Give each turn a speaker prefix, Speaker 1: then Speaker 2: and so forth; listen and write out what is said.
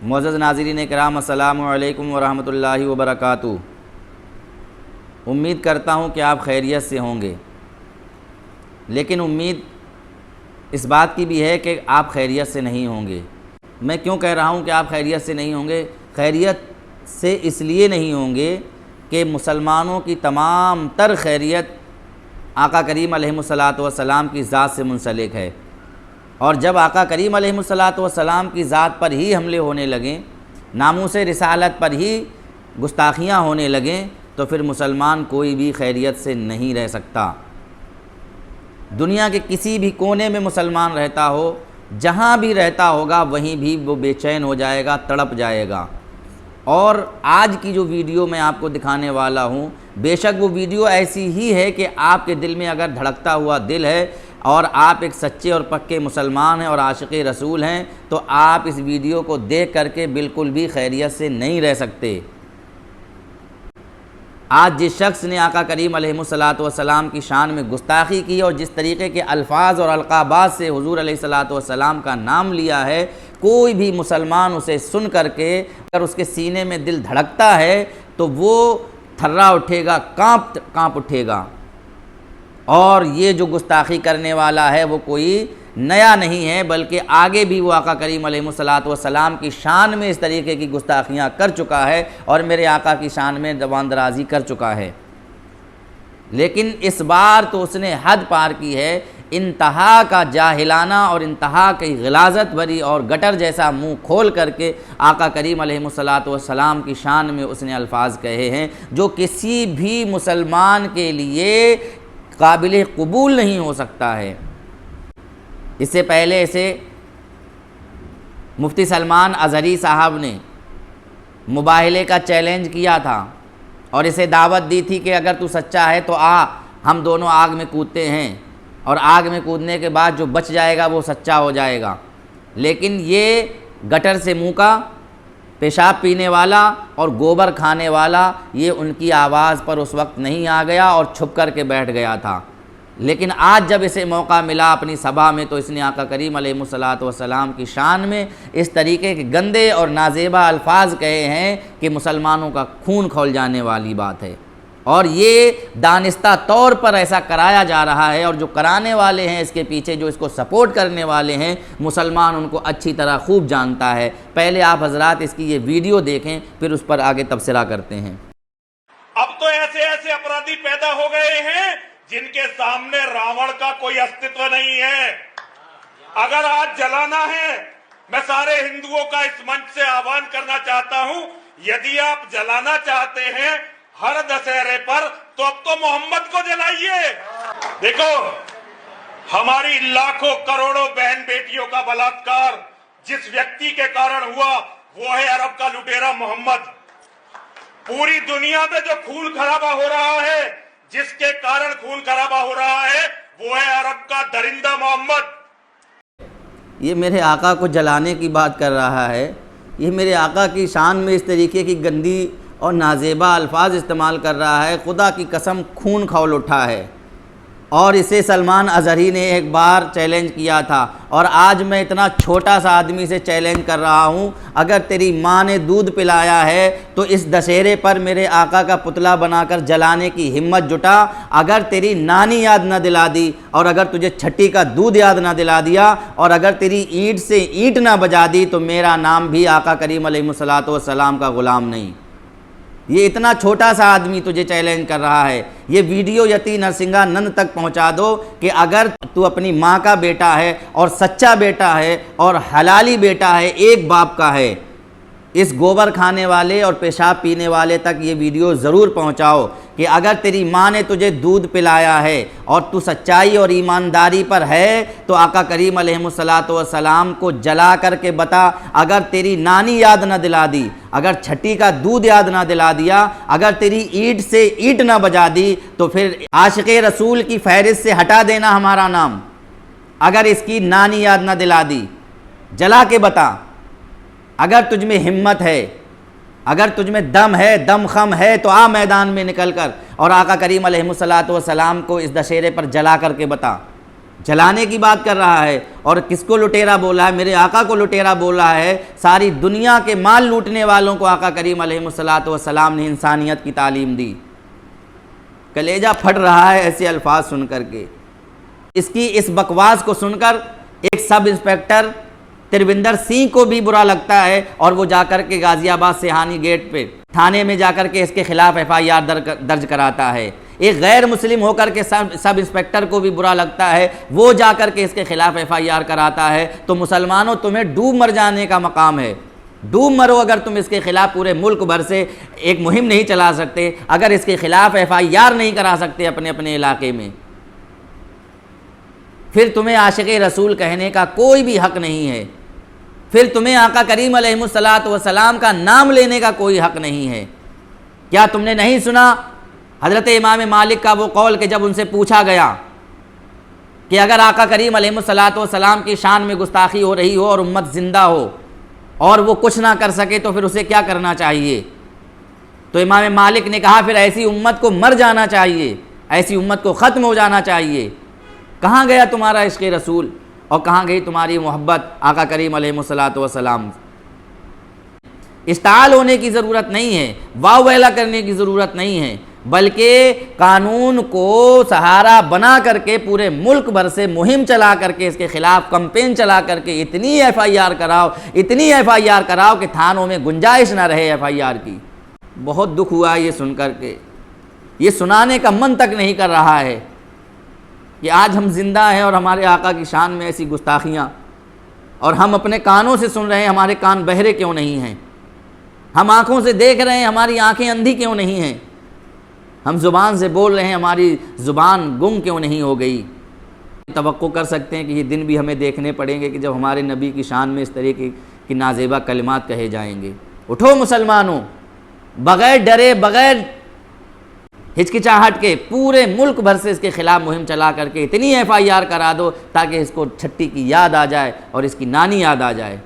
Speaker 1: معزز ناظرین کرام، السلام علیکم ورحمۃ اللہ وبرکاتہ۔ امید کرتا ہوں کہ آپ خیریت سے ہوں گے، لیکن امید اس بات کی بھی ہے کہ آپ خیریت سے نہیں ہوں گے۔ میں کیوں کہہ رہا ہوں کہ آپ خیریت سے نہیں ہوں گے؟ خیریت سے اس لیے نہیں ہوں گے کہ مسلمانوں کی تمام تر خیریت آقا کریم علیہ الصلاۃ والسلام کی ذات سے منسلک ہے، اور جب آقا کریم علیہ الصلاۃ والسلام کی ذات پر ہی حملے ہونے لگیں، ناموس رسالت پر ہی گستاخیاں ہونے لگیں، تو پھر مسلمان کوئی بھی خیریت سے نہیں رہ سکتا۔ دنیا کے کسی بھی کونے میں مسلمان رہتا ہو، جہاں بھی رہتا ہوگا وہیں بھی وہ بے چین ہو جائے گا، تڑپ جائے گا۔ اور آج کی جو ویڈیو میں آپ کو دکھانے والا ہوں، بے شک وہ ویڈیو ایسی ہی ہے کہ آپ کے دل میں اگر دھڑکتا ہوا دل ہے اور آپ ایک سچے اور پکے مسلمان ہیں اور عاشق رسول ہیں، تو آپ اس ویڈیو کو دیکھ کر کے بالکل بھی خیریت سے نہیں رہ سکتے۔ آج جس شخص نے آقا کریم علیہ الصلاۃ والسلام کی شان میں گستاخی کی اور جس طریقے کے الفاظ اور القابات سے حضور علیہ الصلاۃ والسلام کا نام لیا ہے، کوئی بھی مسلمان اسے سن کر کے اگر اس کے سینے میں دل دھڑکتا ہے تو وہ تھرا اٹھے گا، کانپ اٹھے گا۔ اور یہ جو گستاخی کرنے والا ہے وہ کوئی نیا نہیں ہے، بلکہ آگے بھی وہ آقا کریم علیہ الصلاۃ والسلام کی شان میں اس طریقے کی گستاخیاں کر چکا ہے اور میرے آقا کی شان میں زبان درازی کر چکا ہے۔ لیکن اس بار تو اس نے حد پار کی ہے، انتہا کا جاہلانہ اور انتہا کی غلاظت بھری اور گٹر جیسا منہ کھول کر کے آقا کریم علیہ الصلاۃ والسلام کی شان میں اس نے الفاظ کہے ہیں جو کسی بھی مسلمان کے لیے قابل قبول نہیں ہو سکتا ہے۔ اس سے پہلے اسے مفتی سلمان ازہری صاحب نے مباہلے کا چیلنج کیا تھا اور اسے دعوت دی تھی کہ اگر تو سچا ہے تو آ، ہم دونوں آگ میں کودتے ہیں، اور آگ میں کودنے کے بعد جو بچ جائے گا وہ سچا ہو جائے گا۔ لیکن یہ گٹر سے منہ کا، پیشاب پینے والا اور گوبر کھانے والا، یہ ان کی آواز پر اس وقت نہیں آ گیا اور چھپ کر کے بیٹھ گیا تھا۔ لیکن آج جب اسے موقع ملا اپنی سبھا میں تو اس نے آقا کریم علیہ الصلاۃ والسلام کی شان میں اس طریقے کے گندے اور نازیبا الفاظ کہے ہیں کہ مسلمانوں کا خون کھول جانے والی بات ہے، اور یہ دانستہ طور پر ایسا کرایا جا رہا ہے، اور جو کرانے والے ہیں اس کے پیچھے جو اس کو سپورٹ کرنے والے ہیں، مسلمان ان کو اچھی طرح خوب جانتا ہے۔ پہلے آپ حضرات اس کی یہ ویڈیو دیکھیں، پھر اس پر آگے تبصرہ کرتے ہیں۔
Speaker 2: اب تو ایسے اپرادھی پیدا ہو گئے ہیں جن کے سامنے راوڑ کا کوئی استعمال نہیں ہے۔ اگر آج جلانا ہے، میں سارے ہندوؤں کا اس منچ سے آہوان کرنا چاہتا ہوں، یدی آپ جلانا چاہتے ہیں ہر دسہرے پر تو اب تو محمد کو جلائیے۔ دیکھو، ہماری لاکھوں کروڑوں بہن بیٹیوں کا بلاತ್ಕಾರ جس ویکتی کے کارن ہوا وہ ہے عرب کا لٹیرا محمد۔ پوری دنیا میں جو خون خرابہ ہو رہا ہے، جس کے کارن خون خرابہ ہو رہا ہے، وہ ہے عرب کا درندہ محمد۔
Speaker 1: یہ میرے آقا کو جلانے کی بات کر رہا ہے، یہ میرے آقا کی شان میں اس طریقے کی گندی اور نازیبا الفاظ استعمال کر رہا ہے، خدا کی قسم خون کھول اٹھا ہے۔ اور اسے سلمان ازہری نے ایک بار چیلنج کیا تھا، اور آج میں اتنا چھوٹا سا آدمی سے چیلنج کر رہا ہوں، اگر تیری ماں نے دودھ پلایا ہے تو اس دشہرے پر میرے آقا کا پتلا بنا کر جلانے کی ہمت جٹا۔ اگر تیری نانی یاد نہ دلا دی، اور اگر تجھے چھٹی کا دودھ یاد نہ دلا دیا، اور اگر تیری اینٹ سے اینٹ نہ بجا دی، تو میرا نام بھی آقا کریم علیہ الصلاۃ والسلام کا غلام نہیں۔ یہ اتنا چھوٹا سا آدمی تجھے چیلنج کر رہا ہے۔ یہ ویڈیو یتی نرسنگھا نند تک پہنچا دو کہ اگر تو اپنی ماں کا بیٹا ہے اور سچا بیٹا ہے اور حلالی بیٹا ہے، ایک باپ کا ہے، اس گوبر کھانے والے اور پیشاب پینے والے تک یہ ویڈیو ضرور پہنچاؤ کہ اگر تیری ماں نے تجھے دودھ پلایا ہے اور تو سچائی اور ایمانداری پر ہے تو آقا کریم علیہ الصلاۃ والسلام کو جلا کر کے بتا۔ اگر تیری نانی یاد نہ دلا دی، اگر چھٹی کا دودھ یاد نہ دلا دیا، اگر تیری اینٹ سے اینٹ نہ بجا دی، تو پھر عاشق رسول کی فہرست سے ہٹا دینا ہمارا نام۔ اگر اس کی نانی یاد نہ دلا دی، جلا کے بتا۔ اگر تجھ میں ہمت ہے، اگر تجھ میں دم ہے، دم خم ہے، تو آ میدان میں نکل کر اور آقا کریم علیہ الصلاۃ والسلام کو اس دشہرے پر جلا کر کے بتا۔ جلانے کی بات کر رہا ہے، اور کس کو لٹیرا بولا ہے؟ میرے آقا کو لٹیرا بولا ہے۔ ساری دنیا کے مال لوٹنے والوں کو آقا کریم علیہ الصلوۃ نے انسانیت کی تعلیم دی۔ کلیجہ پھٹ رہا ہے ایسے الفاظ سن کر کے۔ اس کی اس بکواس کو سن کر ایک سب انسپیکٹر تروندر سنگھ کو بھی برا لگتا ہے، اور وہ جا کر کے غازی آباد سیہانی گیٹ پہ تھانے میں جا کر کے اس کے خلاف FIR درج کراتا ہے۔ ایک غیر مسلم ہو کر کے سب انسپیکٹر کو بھی برا لگتا ہے، وہ جا کر کے اس کے خلاف FIR کراتا ہے۔ تو مسلمانوں، تمہیں ڈوب مر جانے کا مقام ہے، ڈوب مرو اگر تم اس کے خلاف پورے ملک بھر سے ایک مہم نہیں چلا سکتے، اگر اس کے خلاف FIR نہیں کرا سکتے اپنے اپنے علاقے میں، پھر تمہیں عاشق رسول کہنے کا کوئی بھی حق نہیں ہے، پھر تمہیں آقا کریم علیہ الصلوۃ کا نام لینے کا کوئی حق نہیں ہے۔ کیا تم نے نہیں سنا حضرت امام مالک کا وہ قول کہ جب ان سے پوچھا گیا کہ اگر آقا کریم علیہ الصلوۃ کی شان میں گستاخی ہو رہی ہو اور امت زندہ ہو اور وہ کچھ نہ کر سکے تو پھر اسے کیا کرنا چاہیے؟ تو امام مالک نے کہا پھر ایسی امت کو مر جانا چاہیے، ایسی امت کو ختم ہو جانا چاہیے۔ کہاں گیا تمہارا عشق رسول اور کہاں گئی تمہاری محبت آقا کریم علیہ الصلوۃ؟ اشتعال ہونے کی ضرورت نہیں ہے، واو ویلا کرنے کی ضرورت نہیں ہے، بلکہ قانون کو سہارا بنا کر کے پورے ملک بھر سے مہم چلا کر کے اس کے خلاف کمپین چلا کر کے اتنی FIR کراؤ، اتنی FIR کراؤ کہ تھانوں میں گنجائش نہ رہے FIR کی۔ بہت دکھ ہوا یہ سن کر کے، یہ سنانے کا من تک نہیں کر رہا ہے کہ آج ہم زندہ ہیں اور ہمارے آقا کی شان میں ایسی گستاخیاں، اور ہم اپنے کانوں سے سن رہے ہیں، ہمارے کان بہرے کیوں نہیں ہیں؟ ہم آنکھوں سے دیکھ رہے ہیں، ہماری آنکھیں اندھی کیوں نہیں ہیں؟ ہم زبان سے بول رہے ہیں، ہماری زبان گنگ کیوں نہیں ہو گئی؟ توقع کر سکتے ہیں کہ یہ دن بھی ہمیں دیکھنے پڑیں گے کہ جب ہمارے نبی کی شان میں اس طرح کی نازیبا کلمات کہے جائیں گے۔ اٹھو مسلمانوں، بغیر ڈرے، بغیر ہچکچاہٹ کے پورے ملک بھر سے اس کے خلاف مہم چلا کر کے اتنی FIR کرا دو تاکہ اس کو چھٹی کی یاد آ جائے اور اس کی نانی یاد آ جائے۔